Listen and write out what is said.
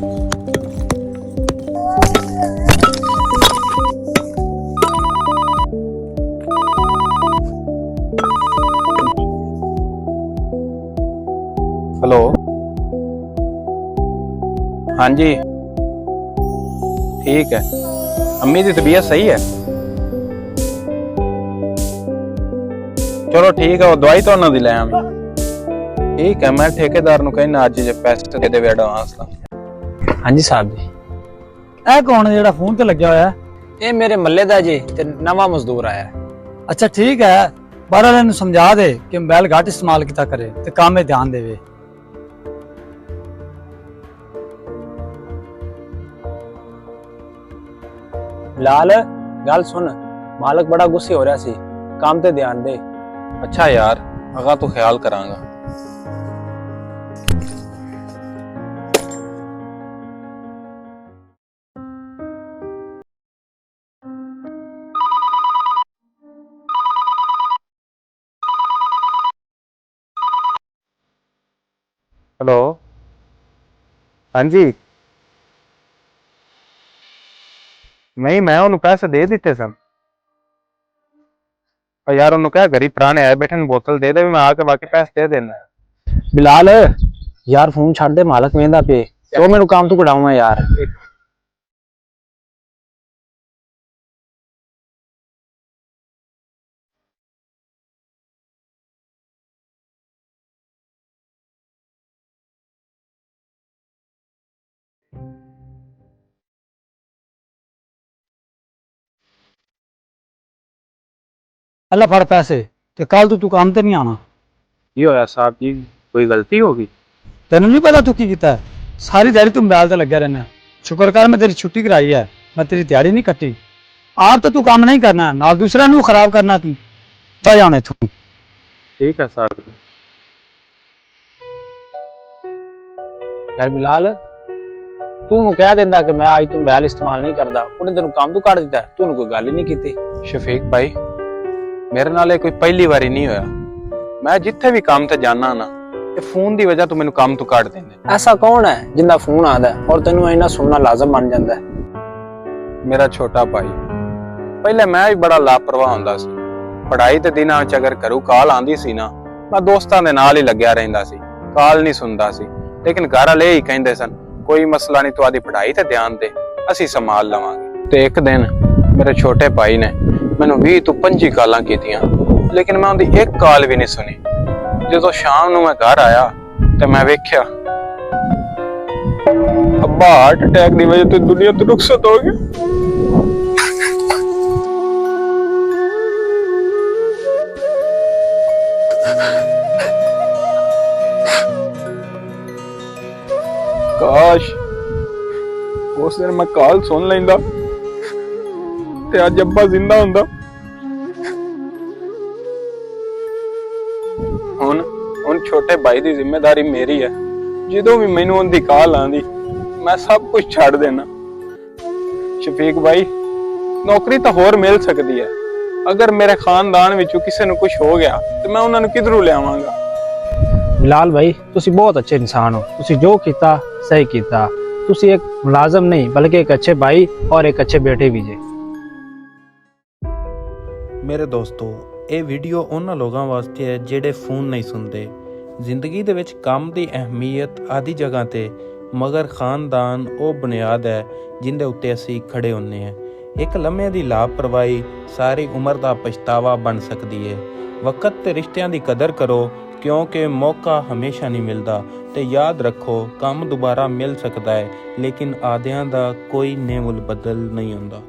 Hello, हाँ जी, ठीक है। अम्मी की तबीयत सही है? चलो ठीक है, वो दवाई तो ना दी लै आवी। ठीक है, मैं ठेकेदार नूं कहना अज जे पैसे दे देवे एडवांस दा। हाँ जी साहब जी। ਇਹ ਕੌਣ ਹੈ ਜਿਹੜਾ ਫੋਨ ਤੇ ਲੱਗਿਆ ਹੋਇਆ ਹੈ? ਇਹ ਮੇਰੇ ਮੱਲੇ ਦਾ ਜੀ ਤੇ ਨਵਾਂ ਮਜ਼ਦੂਰ ਆਇਆ ਹੈ। ਅੱਛਾ ਠੀਕ ਹੈ, ਬਾਹਰ ਵਾਲਿਆਂ ਨੂੰ ਸਮਝਾ ਦੇ ਕਿ ਮੋਬਾਈਲ ਘੱਟ ਇਸਤੇਮਾਲ ਕੀਤਾ ਕਰੇ ਤੇ ਕੰਮ 'ਤੇ ਧਿਆਨ ਦੇਵੇ। ਲਾਲ ਗੱਲ ਸੁਣ, ਮਾਲਕ ਬੜਾ ਗੁੱਸੇ ਹੋ ਰਿਹਾ ਸੀ, ਕੰਮ ਤੇ ਧਿਆਨ ਦੇ। अच्छा यार, अगा तो ख्याल करांगा। हेलो, हाँ जी, नहीं मैं उन्होंने पैसे दे दिते सन। और यार उन्होंने क्या घरी पुराने आए बैठे बोतल दे दे, मैं आके बाकी पैसे दे देना। ਬਿਲਾਲ ਯਾਰ ਫੋਨ ਛੱਡ ਦੇ, ਮਾਲਕ ਵੇਂਦਾ ਪਏ ਤੋ ਮੈਨੂੰ ਕੰਮ ਤੋਂ ਕਢਾਉਣਾ ਯਾਰ। ਅੱਲਾ ਫੜ ਪੈਸੇ ਤੇ ਕੱਲ ਤੂੰ ਕੰਮ ਤੇ ਨਹੀਂ ਆਣਾ। ਕੀ ਹੋਇਆ ਸਾਹਿਬ ਜੀ, ਕੋਈ ਗਲਤੀ ਹੋ ਗਈ? ਤੈਨੂੰ ਨਹੀਂ ਪਤਾ ਤੂੰ ਕੀ ਕੀਤਾ? ਸਾਰੀ ਦਿਹਾੜੀ ਤੂੰ ਮੋਬਾਈਲ ਤੇ ਲੱਗਿਆ ਰਹਿਣਾ। ਸ਼ੁਕਰ ਕਰ ਮੈਂ ਤੇਰੀ ਛੁੱਟੀ ਕਰਾਈ ਹੈ, ਮੈਂ ਤੇਰੀ ਦਿਹਾੜੀ ਨਹੀਂ ਕੱਟੀ। ਆਪ ਤਾਂ ਤੂੰ ਕੰਮ ਨਹੀਂ ਕਰਨਾ, ਨਾਲ ਦੂਸਰਿਆਂ ਨੂੰ ਖਰਾਬ ਕਰਨਾ। ਤੂੰ ਬਹਿ ਜਾਣਾ ਇੱਥੋਂ। ਠੀਕ ਹੈ ਸਾਹਿਬ ਜੀ। ਯਾਰ ਬਿਲਾਲ ਤੂੰ ਉਹਨੂੰ ਕਹਿ ਦਿੰਦਾ ਕਿ ਮੈਂ ਅੱਜ ਤੋਂ ਮੋਬਾਈਲ ਇਸਤੇਮਾਲ ਨਹੀਂ ਕਰਦਾ, ਉਹਨੇ ਤੈਨੂੰ ਕੰਮ ਤੋਂ ਕੱਢ ਦਿੱਤਾ, ਤੂੰ ਉਹਨੂੰ ਕੋਈ ਗੱਲ ਹੀ ਨਹੀਂ ਕੀਤੀ। ਸ਼ਫੀਕ ਭਾਈ, ਮੇਰੇ ਨਾਲ ਇਹ ਕੋਈ ਪਹਿਲੀ ਵਾਰੀ ਨਹੀਂ ਹੋਇਆ। ਮੈਂ ਜਿੱਥੇ ਵੀ ਕੰਮ ਤੇ ਜਾਣਾ ਨਾ, ਇਹ ਫੋਨ ਦੀ ਵਜ੍ਹਾ ਤੋਂ ਮੈਨੂੰ ਕੰਮ ਤੋਂ ਕੱਢ ਦਿੰਦੇ। ਐਸਾ ਕੌਣ ਹੈ ਜਿੰਦਾ ਫੋਨ ਆਉਂਦਾ ਔਰ ਤੈਨੂੰ ਇੰਨਾ ਸੁਣਨਾ ਲਾਜ਼ਮ ਬਣ ਜਾਂਦਾ ਹੈ? ਮੇਰਾ ਛੋਟਾ ਭਾਈ। ਪਹਿਲੇ ਮੈਂ ਵੀ ਬੜਾ ਲਾਪਰਵਾਹ ਹੁੰਦਾ ਸੀ। ਪੜ੍ਹਾਈ ਤੇ ਦਿਨਾਂ ਵਿੱਚ ਅਗਰ ਘਰੋਂ ਕਾਲ ਆਂਦੀ ਸੀ ਨਾ, ਮੈਂ ਦੋਸਤਾਂ ਦੇ ਨਾਲ ਹੀ ਲੱਗਿਆ ਰਹਿੰਦਾ ਸੀ, ਕਾਲ ਨਹੀਂ ਸੁਣਦਾ ਸੀ। ਲੇਕਿਨ ਘਰ ਵਾਲੇ ਹੀ ਕਹਿੰਦੇ ਸਨ ਕੋਈ ਮਸਲਾ ਨਹੀਂ, ਤੂੰ ਆਦੀ ਪੜ੍ਹਾਈ ਤੇ ਧਿਆਨ ਦੇ, ਅਸੀਂ ਸੰਭਾਲ ਲਵਾਂਗੇ। ਤੇ ਇੱਕ ਦਿਨ ਮੇਰੇ ਛੋਟੇ ਭਾਈ ਨੇ ਮੈਨੂੰ 20 ਤੋਂ 25 ਕਾਲਾਂ ਕੀਤੀਆਂ, ਲੇਕਿਨ ਮੈਂ ਉਹਦੀ ਇੱਕ ਕਾਲ ਵੀ ਨਹੀਂ ਸੁਣੀ। ਜਦੋਂ ਸ਼ਾਮ ਨੂੰ ਮੈਂ ਘਰ ਆਇਆ ਤੇ ਮੈਂ ਵੇਖਿਆ ਅੱਬਾ ਹਾਰਟ ਅਟੈਕ ਦੀ ਵਜ੍ਹਾ ਤੋਂ ਦੁਨੀਆ ਤੋਂ ਰੁਖਸਤ ਹੋ ਗਿਆ। ਕਾਸ਼ ਉਸ ਦਿਨ ਮੈਂ ਕਾਲ ਸੁਣ ਲੈਂਦਾ ਤੇ ਅੱਜ ਅੱਬਾ ਜ਼ਿੰਦਾ ਹੁੰਦਾ। ਹੁਣ ਛੋਟੇ ਭਾਈ ਦੀ ਜ਼ਿੰਮੇਵਾਰੀ ਮੇਰੀ ਹੈ। ਜਦੋਂ ਵੀ ਮੈਨੂੰ ਉਹਦੀ ਕਾਲ ਆਂਦੀ ਮੈਂ ਸਭ ਕੁਝ ਛੱਡ ਦੇਣਾ। ਸ਼ਫੀਕ ਭਾਈ, ਨੌਕਰੀ ਤਾਂ ਹੋਰ ਮਿਲ ਸਕਦੀ ਹੈ, ਅਗਰ ਮੇਰੇ ਖਾਨਦਾਨ ਵਿੱਚੋਂ ਕਿਸੇ ਨੂੰ ਕੁਝ ਹੋ ਗਿਆ ਤੇ ਮੈਂ ਉਹਨਾਂ ਨੂੰ ਕਿਧਰੋਂ ਲਿਆਵਾਂਗਾ? ਬਿਲਾਲ ਭਾਈ ਤੁਸੀਂ ਬਹੁਤ ਅੱਛੇ ਇਨਸਾਨ ਹੋ, ਤੁਸੀਂ ਜੋ ਕੀਤਾ ਸਹੀ ਕੀਤਾ। ਤੁਸੀਂ ਇੱਕ ਮੁਲਾਜ਼ਮ ਨਹੀਂ ਬਲਕਿ ਇੱਕ ਅੱਛੇ ਭਾਈ और एक अच्छे बेटे भी जे। ਮੇਰੇ ਦੋਸਤੋ, ਇਹ ਵੀਡੀਓ ਉਹਨਾਂ ਲੋਕਾਂ ਵਾਸਤੇ ਹੈ ਜਿਹੜੇ ਫੋਨ ਨਹੀਂ ਸੁਣਦੇ। ਜ਼ਿੰਦਗੀ ਦੇ ਵਿੱਚ ਕੰਮ ਦੀ ਅਹਿਮੀਅਤ ਆਦੀ ਜਗ੍ਹਾ ਤੇ, ਮਗਰ ਖਾਨਦਾਨ ਉਹ ਬੁਨਿਆਦ ਹੈ ਜਿੰਦੇ ਉੱਤੇ ਅਸੀਂ ਖੜੇ ਹੁੰਨੇ ਹਾਂ। ਇੱਕ ਲਮਹੇ ਦੀ ਲਾਪਰਵਾਹੀ ਸਾਰੀ ਉਮਰ ਦਾ ਪਛਤਾਵਾ ਬਣ ਸਕਦੀ ਹੈ। ਵਕਤ ਤੇ ਰਿਸ਼ਤਿਆਂ ਦੀ ਕਦਰ ਕਰੋ, ਕਿਉਂਕਿ ਮੌਕਾ ਹਮੇਸ਼ਾ ਨਹੀਂ ਮਿਲਦਾ। ਤੇ ਯਾਦ ਰੱਖੋ, ਕੰਮ ਦੁਬਾਰਾ ਮਿਲ ਸਕਦਾ ਹੈ, ਲੇਕਿਨ ਆਦਿਆਂ ਦਾ ਕੋਈ ਨੇ ਮੁੱਲ ਬਦਲ ਨਹੀਂ ਹੁੰਦਾ।